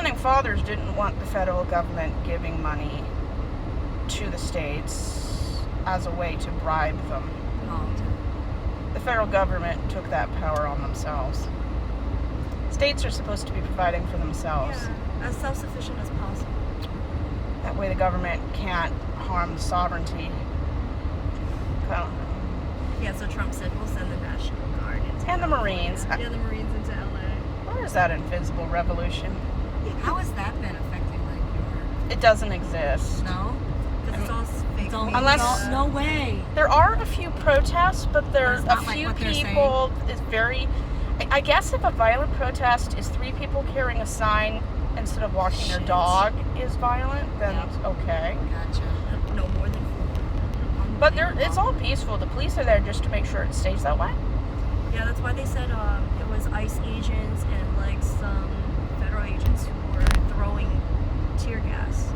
founding fathers didn't want the federal government giving money to the states as a way to bribe them. The federal government took that power on themselves. States are supposed to be providing for themselves. Yeah, as self-sufficient as possible. That way the government can't harm the sovereignty. Yeah, so Trump said we'll send the National Guard into And the California. Marines. Yeah, the Marines into LA. Where is that invisible revolution? How has that been affecting like your? It doesn't exist. No. Because it's all fake. Unless- no way. There are a few protests, but there's That's a not like few what they're people. It's very. I guess if a violent protest is 3 people carrying a sign instead of walking their dog is violent, then Yep. it's okay. Gotcha. No more than 4. But it's all peaceful. The police are there just to make sure it stays that way. Yeah, that's why they said it was ICE agents and like some federal agents who were throwing tear gas.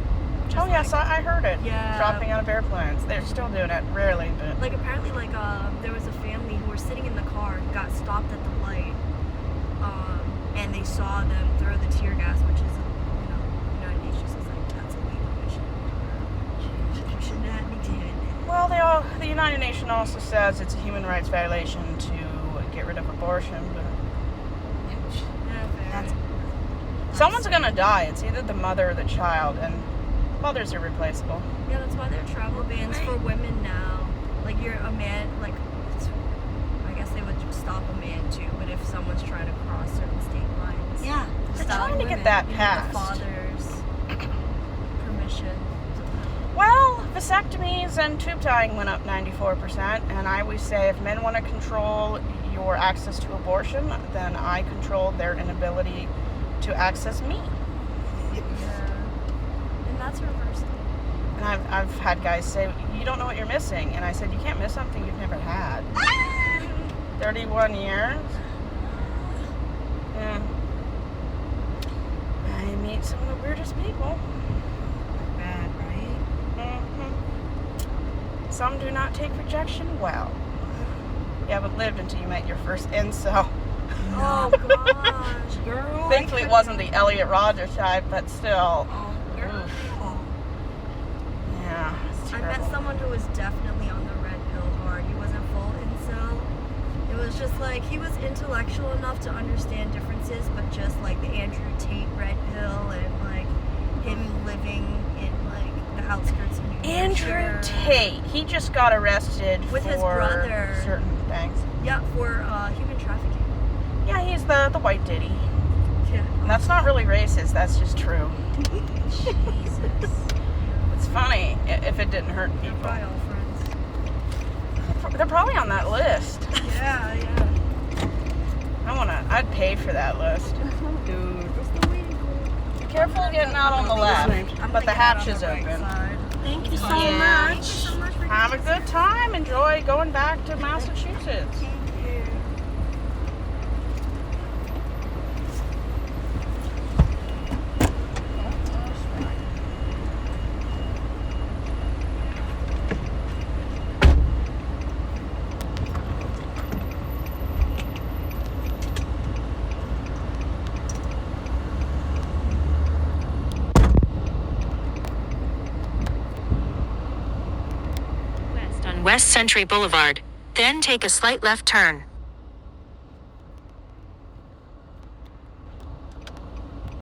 Just Yes, I heard it. Yeah. Dropping out of airplanes. They're still doing it, rarely, but. Like apparently, like there was a family who were sitting in the car, got stopped at the light, and they saw them throw the tear gas, which is, United Nations is like that's illegal. You should not be doing that. Well, the United Nations also says it's a human rights violation to get rid of abortion, but Yeah, fair. That's someone's gonna die. It's either the mother or the child, and mothers are replaceable. Yeah, that's why there are travel bans for women now. Like you're a man, like I guess they would stop a man too, but if someone's trying to cross certain state lines, yeah. They're stop trying to get women, that you need passed. the father's permission. Well, vasectomies and tube tying went up 94%, and I always say if men want to control your access to abortion, then I control their inability to access me. Yeah, and that's reversed. And I've had guys say, you don't know what you're missing. And I said, you can't miss something you've never had. 31 years. Yeah. I meet some of the weirdest people. Bad, right? hmm Some do not take rejection well. You haven't lived until you met your first incel. Oh gosh, Girl. Thankfully, it wasn't the Elliot Rodger type, but still. Oh, girl. Oof. Yeah, it's I terrible. met someone who was definitely on the red pill hard. He wasn't full incel. It was just like he was intellectual enough to understand differences, but just like the Andrew Tate red pill and like him living in like the outskirts of New Andrew Hampshire. Tate. He just got arrested With for his brother. certain things. Yeah, for human trafficking. Yeah, he's the white Diddy. Yeah. And that's not really racist. That's just true. Jesus. It's funny if it didn't hurt They're people. probably all friends. They're probably on that list. Yeah. I'd pay for that list. Dude. What's the waiting for? Be careful getting out on the left, but the hatch is open. Thank you so Yeah. much. Have a good time. Enjoy going back to Massachusetts. West on West Century Boulevard, then take a slight left turn.